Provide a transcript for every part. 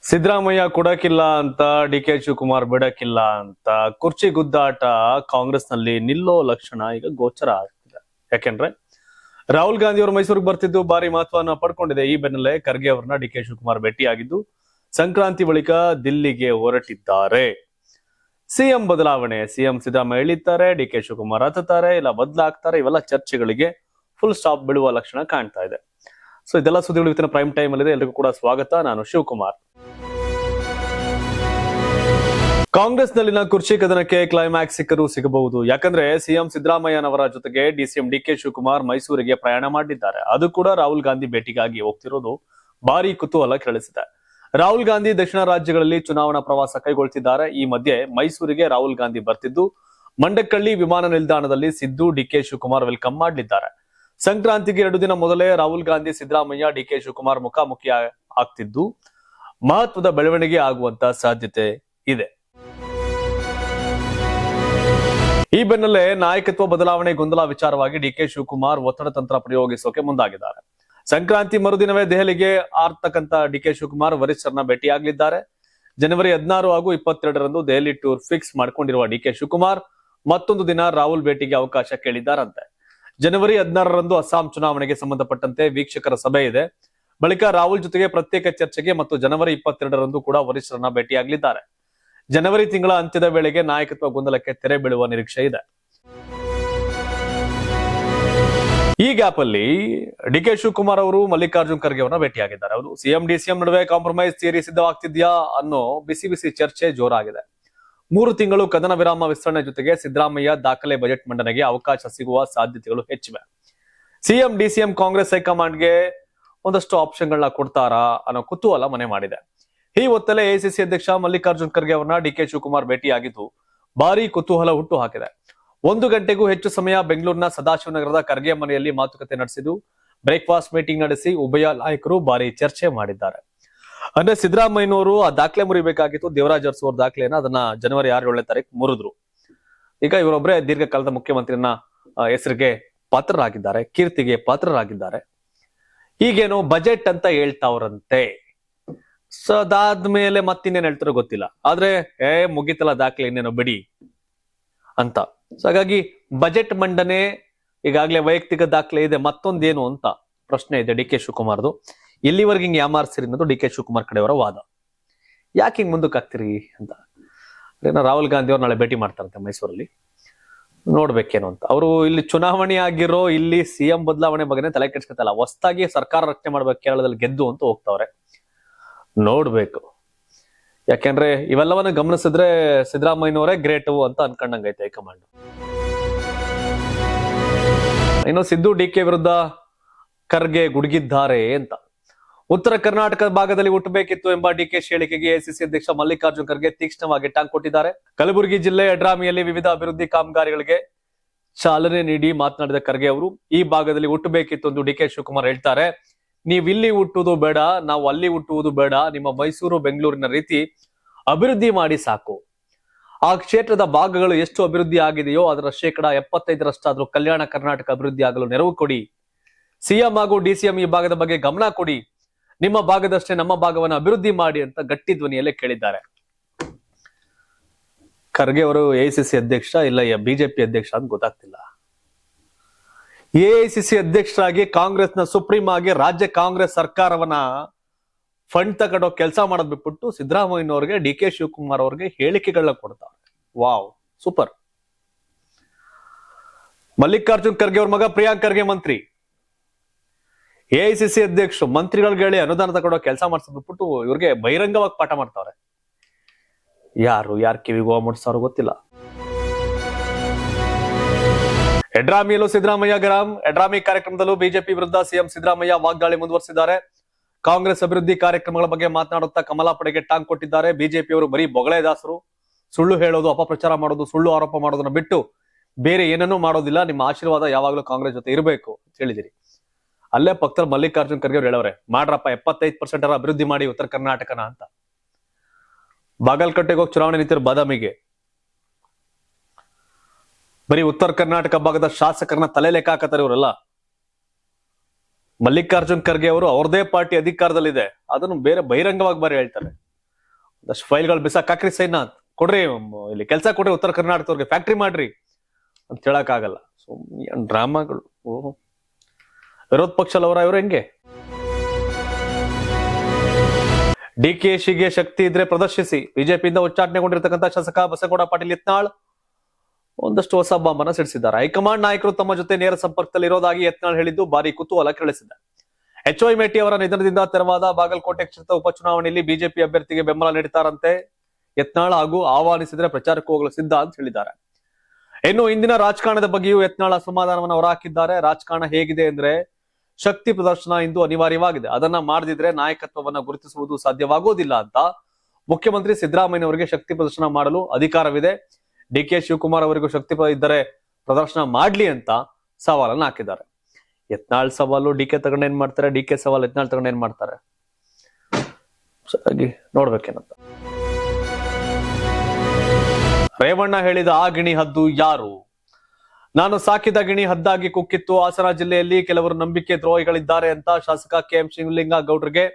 ಸಿದ್ದರಾಮಯ್ಯ ಕೊಡಕ್ಕಿಲ್ಲ ಅಂತ ಡಿ.ಕೆ. ಶಿವಕುಮಾರ್ ಬಿಡಕ್ಕಿಲ್ಲ ಅಂತ ಕುರ್ಚಿ ಗುದ್ದಾಟ ಕಾಂಗ್ರೆಸ್ ನಲ್ಲಿ ನಿಲ್ಲೋ ಲಕ್ಷಣ ಈಗ ಗೋಚರ ಆಗ್ತಿದೆ. ಯಾಕೆಂದ್ರೆ ರಾಹುಲ್ ಗಾಂಧಿ ಅವರು ಮೈಸೂರಿಗೆ ಬರ್ತಿದ್ದು ಭಾರಿ ಮಹತ್ವವನ್ನು ಪಡ್ಕೊಂಡಿದೆ. ಈ ಬೆನ್ನಲ್ಲೇ ಖರ್ಗೆ ಅವರನ್ನ ಡಿ.ಕೆ. ಶಿವಕುಮಾರ್ ಭೇಟಿಯಾಗಿದ್ದು ಸಂಕ್ರಾಂತಿ ಬಳಿಕ ದಿಲ್ಲಿಗೆ ಹೊರಟಿದ್ದಾರೆ. ಸಿಎಂ ಬದಲಾವಣೆ, ಸಿಎಂ ಸಿದ್ದರಾಮಯ್ಯ ಇಳಿತಾರೆ, ಡಿ.ಕೆ. ಶಿವಕುಮಾರ್ ಹತ್ತಾರೆ, ಇಲ್ಲ ಬದಲಾಗ್ತಾರೆ, ಇವೆಲ್ಲ ಚರ್ಚೆಗಳಿಗೆ ಫುಲ್ ಸ್ಟಾಪ್ ಬೀಳುವ ಲಕ್ಷಣ ಕಾಣ್ತಾ ಇದೆ. ಸೊ ಇದೆಲ್ಲ ಸುದ್ದಿಗಳು ಇವತ್ತಿನ ಪ್ರೈಮ್ ಟೈಮ್ ಅಲ್ಲಿ ಇದೆ. ಎಲ್ರಿಗೂ ಕೂಡ ಸ್ವಾಗತ. ನಾನು ಶಿವಕುಮಾರ್. ಕಾಂಗ್ರೆಸ್ ನಲ್ಲಿನ ಕುರ್ಚಿ ಕದನಕ್ಕೆ ಕ್ಲೈಮ್ಯಾಕ್ಸ್ ಸಿಕ್ಕರೂ ಸಿಗಬಹುದು. ಯಾಕಂದ್ರೆ ಸಿಎಂ ಸಿದ್ದರಾಮಯ್ಯನವರ ಜೊತೆಗೆ ಡಿಸಿಎಂ ಡಿ.ಕೆ. ಶಿವಕುಮಾರ್ ಮೈಸೂರಿಗೆ ಪ್ರಯಾಣ ಮಾಡಿದ್ದಾರೆ. ಅದು ಕೂಡ ರಾಹುಲ್ ಗಾಂಧಿ ಭೇಟಿಗಾಗಿ ಹೋಗ್ತಿರೋದು ಭಾರಿ ಕುತೂಹಲ ಕೆರಳಿಸಿದೆ. ರಾಹುಲ್ ಗಾಂಧಿ ದಕ್ಷಿಣ ರಾಜ್ಯಗಳಲ್ಲಿ ಚುನಾವಣಾ ಪ್ರವಾಸ ಕೈಗೊಳ್ತಿದ್ದಾರೆ. ಈ ಮಧ್ಯೆ ಮೈಸೂರಿಗೆ ರಾಹುಲ್ ಗಾಂಧಿ ಬರ್ತಿದ್ದು ಮಂಡಕ್ಕಳ್ಳಿ ವಿಮಾನ ನಿಲ್ದಾಣದಲ್ಲಿ ಸಿದ್ದು ಡಿ.ಕೆ. ಶಿವಕುಮಾರ್ ವೆಲ್ಕಮ್ ಮಾಡಲಿದ್ದಾರೆ. ಸಂಕ್ರಾಂತಿಗೆ 2 ದಿನ ಮೊದಲೇ ರಾಹುಲ್ ಗಾಂಧಿ ಸಿದ್ದರಾಮಯ್ಯ ಡಿ.ಕೆ. ಶಿವಕುಮಾರ್ ಮುಖಾಮುಖಿ ಆಗ್ತಿದ್ದು ಮಹತ್ವದ ಬೆಳವಣಿಗೆ ಆಗುವಂತ ಸಾಧ್ಯತೆ ಇದೆ. ಈ ಬೆನ್ನಲ್ಲೇ ನಾಯಕತ್ವ ಬದಲಾವಣೆ ಗೊಂದಲ ವಿಚಾರವಾಗಿ ಡಿ.ಕೆ. ಶಿವಕುಮಾರ್ ಒತ್ತಡ ತಂತ್ರ ಪ್ರಯೋಗಿಸೋಕೆ ಮುಂದಾಗಿದ್ದಾರೆ. ಸಂಕ್ರಾಂತಿ ಮರುದಿನವೇ ದೆಹಲಿಗೆ ಆರ್ತಕ್ಕಂತ ಡಿ.ಕೆ. ಶಿವಕುಮಾರ್ ವರಿಷ್ಠರನ್ನ ಭೇಟಿಯಾಗಲಿದ್ದಾರೆ. ಜನವರಿ 16 ಹಾಗೂ 22ರಂದು ದೆಹಲಿ ಟೂರ್ ಫಿಕ್ಸ್ ಮಾಡ್ಕೊಂಡಿರುವ ಡಿ.ಕೆ. ಶಿವಕುಮಾರ್ ಮತ್ತೊಂದು ದಿನ ರಾಹುಲ್ ಭೇಟಿಗೆ ಅವಕಾಶ ಕೇಳಿದ್ದಾರಂತೆ. ಜನವರಿ 16ರಂದು ಅಸ್ಸಾಂ ಚುನಾವಣೆಗೆ ಸಂಬಂಧಪಟ್ಟಂತೆ ವೀಕ್ಷಕರ ಸಭೆ ಇದೆ. ಬಳಿಕ ರಾಹುಲ್ ಜೊತೆಗೆ ಪ್ರತ್ಯೇಕ ಚರ್ಚೆಗೆ ಮತ್ತು ಜನವರಿ 22ರಂದು ಕೂಡ ವರಿಷ್ಠರನ್ನ ಭೇಟಿಯಾಗಲಿದ್ದಾರೆ. ಜನವರಿ ತಿಂಗಳ ಅಂತ್ಯದ ವೇಳೆಗೆ ನಾಯಕತ್ವ ಗೊಂದಲಕ್ಕೆ ತೆರೆ ಬೀಳುವ ನಿರೀಕ್ಷೆ ಇದೆ. ಈ ಗ್ಯಾಪ್ ಅಲ್ಲಿ ಡಿ.ಕೆ. ಶಿವಕುಮಾರ್ ಅವರು ಮಲ್ಲಿಕಾರ್ಜುನ್ ಖರ್ಗೆ ಅವರನ್ನ ಭೇಟಿಯಾಗಿದ್ದಾರೆ. ಅವರು ಸಿಎಂ ಡಿಸಿಎಂ ನಡುವೆ ಕಾಂಪ್ರಮೈಸ್ ಥಿಯರಿ ಸಿದ್ಧವಾಗ್ತಿದ್ಯಾ ಅನ್ನೋ ಬಿಸಿ ಚರ್ಚೆ ಜೋರಾಗಿದೆ. 3 ತಿಂಗಳು ಕದನ ವಿರಾಮ ವಿಸ್ತರಣೆ ಜೊತೆಗೆ ಸಿದ್ದರಾಮಯ್ಯ ದಾಖಲೆ ಬಜೆಟ್ ಮಂಡನೆಗೆ ಅವಕಾಶ ಸಿಗುವ ಸಾಧ್ಯತೆಗಳು ಹೆಚ್ಚಿವೆ. ಸಿಎಂ ಡಿಸಿಎಂ ಕಾಂಗ್ರೆಸ್ ಹೈಕಮಾಂಡ್ಗೆ ಒಂದಷ್ಟು ಆಪ್ಷನ್ಗಳನ್ನ ಕೊಡ್ತಾರಾ ಅನ್ನೋ ಕುತೂಹಲ ಮನೆ ಮಾಡಿದೆ. ಈ ಹೊತ್ತಲ್ಲೇ ಎಐಸಿಸಿ ಅಧ್ಯಕ್ಷ ಮಲ್ಲಿಕಾರ್ಜುನ್ ಖರ್ಗೆ ಅವರನ್ನ ಡಿ.ಕೆ. ಶಿವಕುಮಾರ್ ಭೇಟಿಯಾಗಿದ್ದು ಭಾರಿ ಕುತೂಹಲ ಹುಟ್ಟು ಹಾಕಿದೆ. 1 ಗಂಟೆಗೂ ಹೆಚ್ಚು ಸಮಯ ಬೆಂಗಳೂರಿನ ಸದಾಶಿವನಗರದ ಖರ್ಗೆ ಮನೆಯಲ್ಲಿ ಮಾತುಕತೆ ನಡೆಸಿದ್ದು ಬ್ರೇಕ್ಫಾಸ್ಟ್ ಮೀಟಿಂಗ್ ನಡೆಸಿ ಉಭಯ ನಾಯಕರು ಭಾರಿ ಚರ್ಚೆ ಮಾಡಿದ್ದಾರೆ. ಅಂದ್ರೆ ಸಿದ್ದರಾಮಯ್ಯನವರು ಆ ದಾಖಲೆ ಮುರಿಬೇಕಾಗಿತ್ತು. ದೇವರಾಜ್ ಅರಸು ಅವ್ರ ದಾಖಲೆಯನ್ನ ಅದನ್ನ ಜನವರಿ 6 ಮುರಿದ್ರು. ಈಗ ಇವರೊಬ್ಬರೇ ದೀರ್ಘಕಾಲದ ಮುಖ್ಯಮಂತ್ರಿಯನ್ನ ಹೆಸರಿಗೆ ಪಾತ್ರರಾಗಿದ್ದಾರೆ, ಕೀರ್ತಿಗೆ ಪಾತ್ರರಾಗಿದ್ದಾರೆ. ಈಗೇನು ಬಜೆಟ್ ಅಂತ ಹೇಳ್ತಾವ್ರಂತೆ. ಸೊ ಅದಾದ್ಮೇಲೆ ಮತ್ತಿನ್ನೇನ್ ಹೇಳ್ತಾರೋ ಗೊತ್ತಿಲ್ಲ. ಆದ್ರೆ ಮುಗಿತಲ್ಲ ದಾಖಲೆ, ಇನ್ನೇನೋ ಬಿಡಿ ಅಂತ. ಸೊ ಹಾಗಾಗಿ ಬಜೆಟ್ ಮಂಡನೆ ಈಗಾಗಲೇ ವೈಯಕ್ತಿಕ ದಾಖಲೆ ಇದೆ, ಮತ್ತೊಂದೇನು ಅಂತ ಪ್ರಶ್ನೆ ಇದೆ ಡಿ.ಕೆ. ಶಿವಕುಮಾರ್ದು. ಎಲ್ಲಿವರೆಗೆ ಹಿಂಗೆ ಯಾಮಾರ್ಸಿರಿ ಅನ್ನೋದು ಡಿ.ಕೆ. ಶಿವಕುಮಾರ್ ಕಡೆಯವರ ವಾದ. ಯಾಕೆ ಹಿಂಗ್ ಮುಂದಕ್ಕೆ ಆಗ್ತಿರಿ ಅಂತ. ರಾಹುಲ್ ಗಾಂಧಿ ಅವ್ರು ನಾಳೆ ಭೇಟಿ ಮಾಡ್ತಾರಂತೆ ಮೈಸೂರಲ್ಲಿ, ನೋಡ್ಬೇಕೇನು ಅಂತ. ಅವರು ಇಲ್ಲಿ ಚುನಾವಣೆ ಆಗಿರೋ ಇಲ್ಲಿ ಸಿಎಂ ಬದಲಾವಣೆ ಬಗ್ಗೆ ತಲೆ ಕೆಡ್ಸ್ಕೊತಲ್ಲ, ಹೊಸದಾಗಿ ಸರ್ಕಾರ ರಚನೆ ಮಾಡ್ಬೇಕು, ಕೇರಳದಲ್ಲಿ ಗೆದ್ದು ಅಂತ ಹೋಗ್ತಾವ್ರೆ. ನೋಡ್ಬೇಕು. ಯಾಕೆಂದ್ರೆ ಇವೆಲ್ಲವನ್ನ ಗಮನಿಸಿದ್ರೆ ಸಿದ್ದರಾಮಯ್ಯನವರೇ ಗ್ರೇಟ್ ಅಂತ ಅನ್ಕೊಂಡಂಗೈತೆ ಹೈಕಮಾಂಡ್. ಇನ್ನು ಸಿದ್ದು ಡಿ.ಕೆ. ವಿರುದ್ಧ ಖರ್ಗೆ ಗುಡುಗಿದ್ದಾರೆ ಅಂತ. ಉತ್ತರ ಕರ್ನಾಟಕ ಭಾಗದಲ್ಲಿ ಹುಟ್ಟಬೇಕಿತ್ತು ಎಂಬ ಡಿ.ಕೆ. ಹೇಳಿಕೆಗೆ ಎಐಸಿಸಿ ಅಧ್ಯಕ್ಷ ಮಲ್ಲಿಕಾರ್ಜುನ್ ಖರ್ಗೆ ತೀಕ್ಷ್ಣವಾಗಿ ಟಾಂಗ್ ಕೊಟ್ಟಿದ್ದಾರೆ. ಕಲಬುರಗಿ ಜಿಲ್ಲೆ ಯಡ್ರಾಮಿಯಲ್ಲಿ ವಿವಿಧ ಅಭಿವೃದ್ಧಿ ಕಾಮಗಾರಿಗಳಿಗೆ ಚಾಲನೆ ನೀಡಿ ಮಾತನಾಡಿದ ಖರ್ಗೆ ಅವರು ಈ ಭಾಗದಲ್ಲಿ ಹುಟ್ಟಬೇಕಿತ್ತು ಎಂದು ಡಿ.ಕೆ. ಶಿವಕುಮಾರ್ ಹೇಳ್ತಾರೆ. ನೀವು ಇಲ್ಲಿ ಹುಟ್ಟುವುದು ಬೇಡ, ನಾವು ಅಲ್ಲಿ ಹುಟ್ಟುವುದು ಬೇಡ, ನಿಮ್ಮ ಮೈಸೂರು ಬೆಂಗಳೂರಿನ ರೀತಿ ಅಭಿವೃದ್ಧಿ ಮಾಡಿ ಸಾಕು. ಆ ಕ್ಷೇತ್ರದ ಭಾಗಗಳು ಎಷ್ಟು ಅಭಿವೃದ್ಧಿ ಆಗಿದೆಯೋ ಅದರ 75% ಕಲ್ಯಾಣ ಕರ್ನಾಟಕ ಅಭಿವೃದ್ಧಿ ಆಗಲು ನೆರವು ಕೊಡಿ. ಸಿಎಂ ಹಾಗೂ ಡಿಸಿಎಂ ಈ ಭಾಗದ ಬಗ್ಗೆ ಗಮನ ಕೊಡಿ. ನಿಮ್ಮ ಭಾಗದಷ್ಟೇ ನಮ್ಮ ಭಾಗವನ್ನು ಅಭಿವೃದ್ಧಿ ಮಾಡಿ ಅಂತ ಗಟ್ಟಿ ಧ್ವನಿಯಲ್ಲೇ ಕೇಳಿದ್ದಾರೆ. ಖರ್ಗೆ ಅವರು ಎಐಸಿಸಿ ಅಧ್ಯಕ್ಷ ಇಲ್ಲ ಬಿಜೆಪಿ ಅಧ್ಯಕ್ಷ ಅಂತ ಗೊತ್ತಾಗ್ತಿಲ್ಲ. ಎಐಸಿಸಿ ಅಧ್ಯಕ್ಷರಾಗಿ ಕಾಂಗ್ರೆಸ್ನ ಸುಪ್ರೀಂ ಆಗಿ ರಾಜ್ಯ ಕಾಂಗ್ರೆಸ್ ಸರ್ಕಾರವನ್ನ ಫಂಡ್ ತಗೊಂಡೋ ಕೆಲಸ ಮಾಡೋದ್ ಬಿಟ್ಬಿಟ್ಟು ಸಿದ್ದರಾಮಯ್ಯನವ್ರಿಗೆ ಡಿ.ಕೆ. ಶಿವಕುಮಾರ್ ಅವ್ರಿಗೆ ಹೇಳಿಕೆಗಳನ್ನ ಕೊಡ್ತಾರೆ. Wow, super. ಮಲ್ಲಿಕಾರ್ಜುನ್ ಖರ್ಗೆ ಅವ್ರ ಮಗ ಪ್ರಿಯಾಂಕ್ ಖರ್ಗೆ ಮಂತ್ರಿ, ಎಐಸಿಸಿ ಅಧ್ಯಕ್ಷರು, ಮಂತ್ರಿಗಳಿಗೆ ಹೇಳಿ ಅನುದಾನ ತಗೊಂಡೋ ಕೆಲಸ ಮಾಡಿಸೋದ್ ಬಿಟ್ಬಿಟ್ಟು ಇವ್ರಿಗೆ ಬಹಿರಂಗವಾಗಿ ಪಾಠ ಮಾಡ್ತಾವ್ರೆ. ಯಾರು ಕಿವಿಗೋ ಮುಟ್ಸಾರೋ ಗೊತ್ತಿಲ್ಲ. ಯಡ್ರಾಮಿಯಲ್ಲೂ ಸಿದ್ದರಾಮಯ್ಯ ಗರಂ. ಯಡ್ರಾಮಿ ಕಾರ್ಯಕ್ರಮದಲ್ಲೂ ಬಿಜೆಪಿ ವಿರುದ್ಧ ಸಿಎಂ ಸಿದ್ದರಾಮಯ್ಯ ವಾಗ್ದಾಳಿ ಮುಂದುವರೆಸಿದ್ದಾರೆ. ಕಾಂಗ್ರೆಸ್ ಅಭಿವೃದ್ಧಿ ಕಾರ್ಯಕ್ರಮಗಳ ಬಗ್ಗೆ ಮಾತನಾಡುತ್ತಾ ಕಮಲ ಪಡೆಗೆ ಟಾಂಗ್ ಕೊಟ್ಟಿದ್ದಾರೆ. ಬಿಜೆಪಿಯವರು ಬರೀ ಬೊಗಳೆದಾಸರು, ಸುಳ್ಳು ಹೇಳೋದು, ಅಪಪ್ರಚಾರ ಮಾಡೋದು, ಸುಳ್ಳು ಆರೋಪ ಮಾಡೋದನ್ನ ಬಿಟ್ಟು ಬೇರೆ ಏನನ್ನೂ ಮಾಡೋದಿಲ್ಲ. ನಿಮ್ಮ ಆಶೀರ್ವಾದ ಯಾವಾಗಲೂ ಕಾಂಗ್ರೆಸ್ ಜೊತೆ ಇರಬೇಕು ಅಂತ ಹೇಳಿದಿರಿ. ಅಲ್ಲೇ ಪಕ್ಕದಲ್ಲಿ ಮಲ್ಲಿಕಾರ್ಜುನ್ ಖರ್ಗೆ ಅವ್ರು ಹೇಳವ್ರೆ, ಮಾಡ್ರಪ್ಪ 75% ಅಭಿವೃದ್ಧಿ ಮಾಡಿ ಉತ್ತರ ಕರ್ನಾಟಕನ ಅಂತ. ಬಾಗಲಕೋಟೆಗೆ ಹೋಗಿ ಚುನಾವಣೆ ನಿಂತಿರು ಬಾದಾಮಿಗೆ. ಬರೀ ಉತ್ತರ ಕರ್ನಾಟಕ ಭಾಗದ ಶಾಸಕರನ್ನ ತಲೆ ಲೆಕ್ಕ ಹಾಕತಾರೆ ಇವರೆಲ್ಲ. ಮಲ್ಲಿಕಾರ್ಜುನ್ ಖರ್ಗೆ ಅವರು ಅವ್ರದೇ ಪಾರ್ಟಿ ಅಧಿಕಾರದಲ್ಲಿದೆ, ಅದನ್ನು ಬೇರೆ ಬಹಿರಂಗವಾಗಿ ಬಾರಿ ಹೇಳ್ತಾರೆ. ಅಷ್ಟು ಫೈಲ್ಗಳು ಬಿಸಾಕ್ ಹಾಕ್ರಿ ಸೈನ್ ಅಂತ ಕೊಡ್ರಿ, ಇಲ್ಲಿ ಕೆಲಸ ಕೊಡ್ರಿ, ಉತ್ತರ ಕರ್ನಾಟಕದವ್ರಿಗೆ ಫ್ಯಾಕ್ಟ್ರಿ ಮಾಡ್ರಿ ಅಂತ ಹೇಳಕ್ ಆಗಲ್ಲ. ಸೊ ಡ್ರಾಮಾಗಳು. ಓಹೋ, ವಿರೋಧ ಪಕ್ಷದವರ ಇವರು ಹೆಂಗೆ? ಡಿಕೆಶಿಗೆ ಶಕ್ತಿ ಇದ್ರೆ ಪ್ರದರ್ಶಿಸಿ. ಬಿಜೆಪಿಯಿಂದ ಉಚ್ಚಾಟನೆಗೊಂಡಿರ್ತಕ್ಕಂಥ ಶಾಸಕ ಬಸನಗೌಡ ಪಾಟೀಲ್ ಯತ್ನಾಳ್ ಒಂದಷ್ಟು ಹೊಸ ಬಾಂಬನ್ನ ಸಿಡಿಸಿದ್ದಾರೆ. ಹೈಕಮಾಂಡ್ ನಾಯಕರು ತಮ್ಮ ಜೊತೆ ನೇರ ಸಂಪರ್ಕದಲ್ಲಿ ಇರೋದಾಗಿ ಯತ್ನಾಳ್ ಹೇಳಿದ್ದು ಭಾರಿ ಕುತೂಹಲ ಕೆರಳಿಸಿದೆ. HY ಮೇಟಿ ಅವರ ನಿಧನದಿಂದ ತೆರವಾದ ಬಾಗಲಕೋಟೆ ಕ್ಷೇತ್ರದ ಉಪಚುನಾವಣೆಯಲ್ಲಿ ಬಿಜೆಪಿ ಅಭ್ಯರ್ಥಿಗೆ ಬೆಂಬಲ ನೀಡುತ್ತಾರಂತೆ ಯತ್ನಾಳ್, ಹಾಗೂ ಆಹ್ವಾನಿಸಿದ್ರೆ ಪ್ರಚಾರಕ್ಕೆ ಹೋಗಲು ಸಿದ್ಧ ಅಂತ ಹೇಳಿದ್ದಾರೆ. ಇನ್ನು ಇಂದಿನ ರಾಜಕಾರಣದ ಬಗ್ಗೆಯೂ ಯತ್ನಾಳ್ ಅಸಮಾಧಾನವನ್ನು ಹೊರಹಾಕಿದ್ದಾರೆ. ರಾಜಕಾರಣ ಹೇಗಿದೆ ಅಂದ್ರೆ ಶಕ್ತಿ ಪ್ರದರ್ಶನ ಇಂದು ಅನಿವಾರ್ಯವಾಗಿದೆ. ಅದನ್ನ ಮಾಡದಿದ್ರೆ ನಾಯಕತ್ವವನ್ನ ಗುರುತಿಸುವುದು ಸಾಧ್ಯವಾಗುವುದಿಲ್ಲ ಅಂತ ಮುಖ್ಯಮಂತ್ರಿ ಸಿದ್ದರಾಮಯ್ಯ ಅವರಿಗೆ ಶಕ್ತಿ ಪ್ರದರ್ಶನ ಮಾಡಲು ಅಧಿಕಾರವಿದೆ. DK ಶಿವಕುಮಾರ್ ಅವರಿಗೂ ಶಕ್ತಿ ಇದ್ದರೆ ಪ್ರದರ್ಶನ ಮಾಡ್ಲಿ ಅಂತ ಸವಾಲನ್ನು ಹಾಕಿದ್ದಾರೆ. ಯತ್ನಾಳ್ ಸವಾಲು DK ತಗೊಂಡು ಏನ್ ಮಾಡ್ತಾರೆ, DK ಸವಾಲು ಯತ್ನಾಳ್ ತಗೊಂಡು ಏನ್ ಮಾಡ್ತಾರೆ, ಸರಿಯಾಗಿ ನೋಡ್ಬೇಕೇನಂತ. ರೇವಣ್ಣ ಹೇಳಿದ ಆ ಗಿಣಿ ಹದ್ದು ಯಾರು? ನಾನು ಸಾಕಿದ ಗಿಣಿ ಹದ್ದಾಗಿ ಕುಕ್ಕಿತ್ತು. ಹಾಸನ ಜಿಲ್ಲೆಯಲ್ಲಿ ಕೆಲವರು ನಂಬಿಕೆ ದ್ರೋಹಿಗಳಿದ್ದಾರೆ ಅಂತ ಶಾಸಕ KM ಶಿವಲಿಂಗೇಗೌಡರಿಗೆ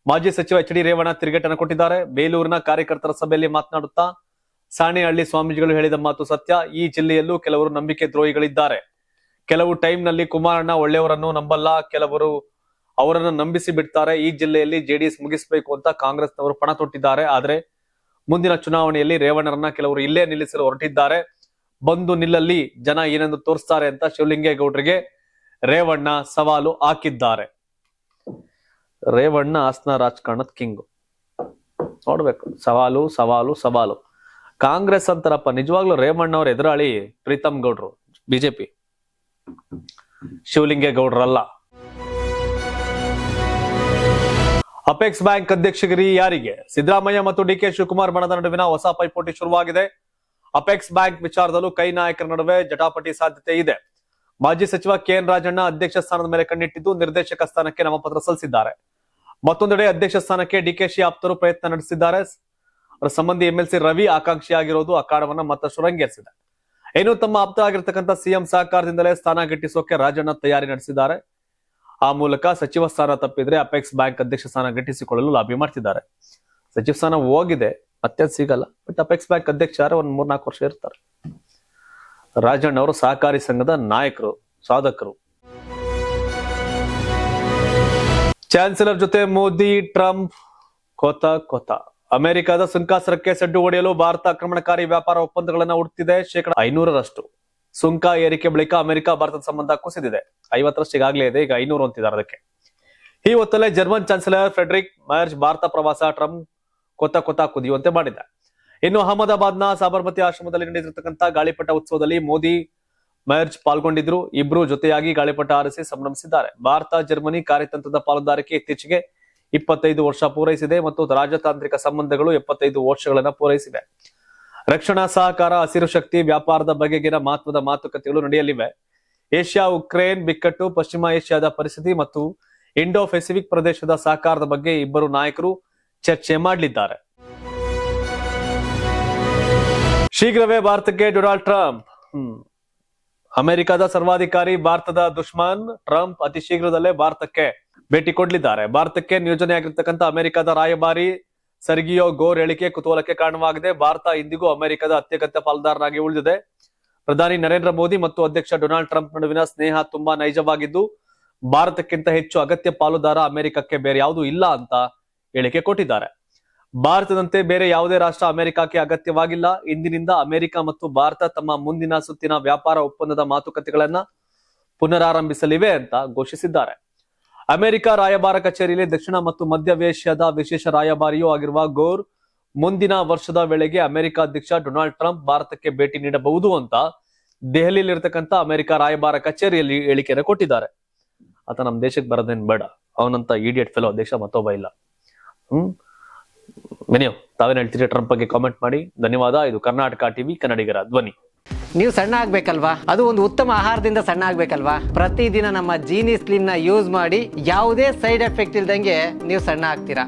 ಮಾಜಿ ಸಚಿವ HD ರೇವಣ್ಣ ತಿರುಗೇಟನ್ನು ಕೊಟ್ಟಿದ್ದಾರೆ. ಬೇಲೂರಿನ ಕಾರ್ಯಕರ್ತರ ಸಭೆಯಲ್ಲಿ ಮಾತನಾಡುತ್ತಾ ಸಾಣೆಹಳ್ಳಿ ಸ್ವಾಮೀಜಿಗಳು ಹೇಳಿದ ಮಾತು ಸತ್ಯ. ಈ ಜಿಲ್ಲೆಯಲ್ಲೂ ಕೆಲವರು ನಂಬಿಕೆ ದ್ರೋಹಿಗಳಿದ್ದಾರೆ. ಕೆಲವು ಟೈಮ್ ನಲ್ಲಿ ಕುಮಾರಣ್ಣ ಒಳ್ಳೆಯವರನ್ನು ನಂಬಲ್ಲ, ಕೆಲವರು ಅವರನ್ನು ನಂಬಿಸಿ ಬಿಡ್ತಾರೆ. ಈ ಜಿಲ್ಲೆಯಲ್ಲಿ JDS ಮುಗಿಸಬೇಕು ಅಂತ ಕಾಂಗ್ರೆಸ್ನವರು ಪಣ ತೊಟ್ಟಿದ್ದಾರೆ. ಆದ್ರೆ ಮುಂದಿನ ಚುನಾವಣೆಯಲ್ಲಿ ರೇವಣ್ಣರನ್ನ ಕೆಲವರು ಇಲ್ಲೇ ನಿಲ್ಲಿಸಲು ಹೊರಟಿದ್ದಾರೆ. ಬಂದು ನಿಲ್ಲಲ್ಲಿ, ಜನ ಏನೆಂದು ತೋರಿಸ್ತಾರೆ ಅಂತ ಶಿವಲಿಂಗೇಗೌಡರಿಗೆ ರೇವಣ್ಣ ಸವಾಲು ಹಾಕಿದ್ದಾರೆ. ರೇವಣ್ಣ ಹಾಸನ ರಾಜಕಾರಣದ ಕಿಂಗು. ನೋಡ್ಬೇಕು, ಸವಾಲು ಸವಾಲು ಸವಾಲು. ಕಾಂಗ್ರೆಸ್ ಅಂತಾರಪ್ಪ, ನಿಜವಾಗ್ಲೂ ರೇವಣ್ಣ ಅವ್ರ ಎದುರಾಳಿ ಪ್ರೀತಮ್ ಗೌಡ್ರು, ಬಿಜೆಪಿ, ಶಿವಲಿಂಗೇಗೌಡರಲ್ಲ. ಅಪೆಕ್ಸ್ ಬ್ಯಾಂಕ್ ಅಧ್ಯಕ್ಷಗಿರಿ ಯಾರಿಗೆ? ಸಿದ್ದರಾಮಯ್ಯ ಮತ್ತು DK ಶಿವಕುಮಾರ್ ಬಣದ ನಡುವಿನ ಹೊಸ ಪೈಪೋಟಿ ಶುರುವಾಗಿದೆ. ಅಪೆಕ್ಸ್ ಬ್ಯಾಂಕ್ ವಿಚಾರದಲ್ಲೂ ಕೈ ನಾಯಕರ ನಡುವೆ ಜಟಾಪಟಿ ಸಾಧ್ಯತೆ ಇದೆ. ಮಾಜಿ ಸಚಿವ KN ರಾಜಣ್ಣ ಅಧ್ಯಕ್ಷ ಸ್ಥಾನದ ಮೇಲೆ ಕಣ್ಣಿಟ್ಟಿದ್ದು ನಿರ್ದೇಶಕ ಸ್ಥಾನಕ್ಕೆ ನಾಮಪತ್ರ ಸಲ್ಲಿಸಿದ್ದಾರೆ. ಮತ್ತೊಂದೆಡೆ ಅಧ್ಯಕ್ಷ ಸ್ಥಾನಕ್ಕೆ DKಶಿ ಆಪ್ತರು ಪ್ರಯತ್ನ ನಡೆಸಿದ್ದಾರೆ. ಅವರ ಸಂಬಂಧಿ MLC ರವಿ ಆಕಾಂಕ್ಷಿಯಾಗಿರೋದು ಅಖಾಡವನ್ನ ಮತ್ತಷ್ಟು ರಂಗೇರಿಸಿದೆ. ಇನ್ನು ತಮ್ಮ ಆಪ್ತ ಆಗಿರ್ತಕ್ಕಂಥ CM ಸಹಕಾರದಿಂದಲೇ ಸ್ಥಾನ ಗಿಟ್ಟಿಸೋಕೆ ರಾಜಣ್ಣ ತಯಾರಿ ನಡೆಸಿದ್ದಾರೆ. ಆ ಮೂಲಕ ಸಚಿವ ಸ್ಥಾನ ತಪ್ಪಿದ್ರೆ ಅಪೆಕ್ಸ್ ಬ್ಯಾಂಕ್ ಅಧ್ಯಕ್ಷ ಸ್ಥಾನ ಗಿಟ್ಟಿಸಿಕೊಳ್ಳಲು ಲಾಬಿ ಮಾಡ್ತಿದ್ದಾರೆ. ಸಚಿವ ಸ್ಥಾನ ಹೋಗಿದೆ, ಮತ್ತೆ ಸಿಗಲ್ಲ. ಬಟ್ ಅಪೆಕ್ಸ್ ಬ್ಯಾಂಕ್ ಅಧ್ಯಕ್ಷರ ಒಂದ್ 3-4 ವರ್ಷ ಇರ್ತಾರೆ. ರಾಜಣ್ಣ ಅವರು ಸಹಕಾರಿ ಸಂಘದ ನಾಯಕರು, ಸಾಧಕರು. ಚಾನ್ಸಲರ್ ಜೊತೆ ಮೋದಿ ಟ್ರಂಪ್ ಕೊತ. ಅಮೆರಿಕದ ಸುಂಕಾಸರಕ್ಕೆ ಸಡ್ಡು ಹೊಡೆಯಲು ಭಾರತ ಆಕ್ರಮಣಕಾರಿ ವ್ಯಾಪಾರ ಒಪ್ಪಂದಗಳನ್ನು ಹುಡುಕ್ತಿದೆ. 500ರಷ್ಟು ಸುಂಕ ಏರಿಕೆ ಬಳಿಕ ಅಮೆರಿಕ ಭಾರತದ ಸಂಬಂಧ ಕುಸಿದಿದೆ. 50ರಷ್ಟು ಈಗಾಗಲೇ ಇದೆ, ಈಗ 500 ಅಂತಿದ್ದಾರೆ. ಅದಕ್ಕೆ ಈ ಹೊತ್ತಲ್ಲೇ German chancellor Friedrich Merz Bharat ಪ್ರವಾಸ ಟ್ರಂಪ್ ಕೊತ ಕುದಿಯುವಂತೆ ಮಾಡಿದೆ. ಇನ್ನು ಅಹಮದಾಬಾದ್ನ ಸಾಬರ್ಮತಿ ಆಶ್ರಮದಲ್ಲಿ ನಡೆದಿರತಕ್ಕಂಥ ಗಾಳಿಪಟ ಉತ್ಸವದಲ್ಲಿ ಮೋದಿ ಮರ್ಜ್ ಪಾಲ್ಗೊಂಡಿದ್ರು. ಇಬ್ರು ಜೊತೆಯಾಗಿ ಗಾಳಿಪಟ ಹಾರಿಸಿ ಸಂಭ್ರಮಿಸಿದ್ದಾರೆ. ಭಾರತ ಜರ್ಮನಿ ಕಾರ್ಯತಂತ್ರದ ಪಾಲುದಾರಿಕೆ ಇತ್ತೀಚೆಗೆ 25 ವರ್ಷ ಪೂರೈಸಿದೆ ಮತ್ತು ರಾಜತಾಂತ್ರಿಕ ಸಂಬಂಧಗಳು 75 ವರ್ಷಗಳನ್ನ ಪೂರೈಸಿವೆ. ರಕ್ಷಣಾ ಸಹಕಾರ, ಹಸಿರು ಶಕ್ತಿ, ವ್ಯಾಪಾರದ ಬಗೆಗಿನ ಮಹತ್ವದ ಮಾತುಕತೆಗಳು ನಡೆಯಲಿವೆ. ಏಷ್ಯಾ ಉಕ್ರೇನ್ ಬಿಕ್ಕಟ್ಟು, ಪಶ್ಚಿಮ ಏಷ್ಯಾದ ಪರಿಸ್ಥಿತಿ ಮತ್ತು ಇಂಡೋ ಪೆಸಿಫಿಕ್ ಪ್ರದೇಶದ ಸಹಕಾರದ ಬಗ್ಗೆ ಇಬ್ಬರು ನಾಯಕರು ಚರ್ಚೆ ಮಾಡಲಿದ್ದಾರೆ. ಶೀಘ್ರವೇ ಭಾರತಕ್ಕೆ ಡೊನಾಲ್ಡ್ ಟ್ರಂಪ್. ಅಮೆರಿಕದ ಸರ್ವಾಧಿಕಾರಿ, ಭಾರತದ ದುಶ್ಮನ್ ಟ್ರಂಪ್ ಅತಿ ಶೀಘ್ರದಲ್ಲೇ ಭಾರತಕ್ಕೆ ಭೇಟಿ ಕೊಡಲಿದ್ದಾರೆ. ಭಾರತಕ್ಕೆ ನಿಯೋಜನೆಯಾಗಿರ್ತಕ್ಕಂಥ ಅಮೆರಿಕದ ರಾಯಭಾರಿ ಸರ್ಗಿಯೋ ಗೋರ್ ಹೇಳಿಕೆ ಕುತೂಹಲಕ್ಕೆ ಕಾರಣವಾಗಿದೆ. ಭಾರತ ಇಂದಿಗೂ ಅಮೆರಿಕದ ಅತ್ಯಗತ್ಯ ಪಾಲುದಾರನಾಗಿ ಉಳಿದಿದೆ. ಪ್ರಧಾನಿ ನರೇಂದ್ರ ಮೋದಿ ಮತ್ತು ಅಧ್ಯಕ್ಷ ಡೊನಾಲ್ಡ್ ಟ್ರಂಪ್ ನಡುವಿನ ಸ್ನೇಹ ತುಂಬಾ ನೈಜವಾಗಿದ್ದು, ಭಾರತಕ್ಕಿಂತ ಹೆಚ್ಚು ಅಗತ್ಯ ಪಾಲುದಾರ ಅಮೆರಿಕಕ್ಕೆ ಬೇರೆ ಯಾವುದೂ ಇಲ್ಲ ಅಂತ ಹೇಳಿಕೆ ಕೊಟ್ಟಿದ್ದಾರೆ. ಭಾರತದಂತೆ ಬೇರೆ ಯಾವುದೇ ರಾಷ್ಟ್ರ ಅಮೆರಿಕಕ್ಕೆ ಅಗತ್ಯವಾಗಿಲ್ಲ. ಇಂದಿನಿಂದ ಅಮೆರಿಕ ಮತ್ತು ಭಾರತ ತಮ್ಮ ಮುಂದಿನ ಸುತ್ತಿನ ವ್ಯಾಪಾರ ಒಪ್ಪಂದದ ಮಾತುಕತೆಗಳನ್ನ ಪುನರಾರಂಭಿಸಲಿವೆ ಅಂತ ಘೋಷಿಸಿದ್ದಾರೆ. ಅಮೆರಿಕ ರಾಯಭಾರ ಕಚೇರಿಯಲ್ಲಿ ದಕ್ಷಿಣ ಮತ್ತು ಮಧ್ಯ ಏಷ್ಯಾದ ವಿಶೇಷ ರಾಯಭಾರಿಯೂ ಆಗಿರುವ ಗೋರ್ ಮುಂದಿನ ವರ್ಷದ ವೇಳೆಗೆ ಅಮೆರಿಕ ಅಧ್ಯಕ್ಷ ಡೊನಾಲ್ಡ್ ಟ್ರಂಪ್ ಭಾರತಕ್ಕೆ ಭೇಟಿ ನೀಡಬಹುದು ಅಂತ ದೆಹಲಿಯಲ್ಲಿರ್ತಕ್ಕಂಥ ಅಮೆರಿಕ ರಾಯಭಾರ ಕಚೇರಿಯಲ್ಲಿ ಹೇಳಿಕೆಯನ್ನು ಕೊಟ್ಟಿದ್ದಾರೆ. ಆತ ನಮ್ಮ ದೇಶಕ್ಕೆ ಬರೋದೇನ್ ಬೇಡ, ಅವನಂತ ಇಡಿಯಟ್ ಫೆಲೋ ದೇಶ ಮತ್ತೊಬ್ಬ ಇಲ್ಲ. ಮೆನಿಯೋ ತಾವೇನ್ ಹೇಳ್ತೀರಿ ಟ್ರಂಪ್ ಬಗ್ಗೆ ಕಾಮೆಂಟ್ ಮಾಡಿ. ಧನ್ಯವಾದ. ಇದು ಕರ್ನಾಟಕ ಟಿವಿ, ಕನ್ನಡಿಗರ ಧ್ವನಿ. ನೀವು ಸಣ್ಣ ಆಗ್ಬೇಕಲ್ವಾ? ಅದು ಒಂದು ಉತ್ತಮ ಆಹಾರದಿಂದ ಸಣ್ಣ ಆಗ್ಬೇಕಲ್ವಾ? ಪ್ರತಿದಿನ ನಮ್ಮ ಜೀನಿ ಸ್ಲಿಮ್ ನ ಯೂಸ್ ಮಾಡಿ ಯಾವುದೇ ಸೈಡ್ ಎಫೆಕ್ಟ್ ಇಲ್ದಂಗೆ ನೀವು ಸಣ್ಣ ಆಗ್ತೀರಾ.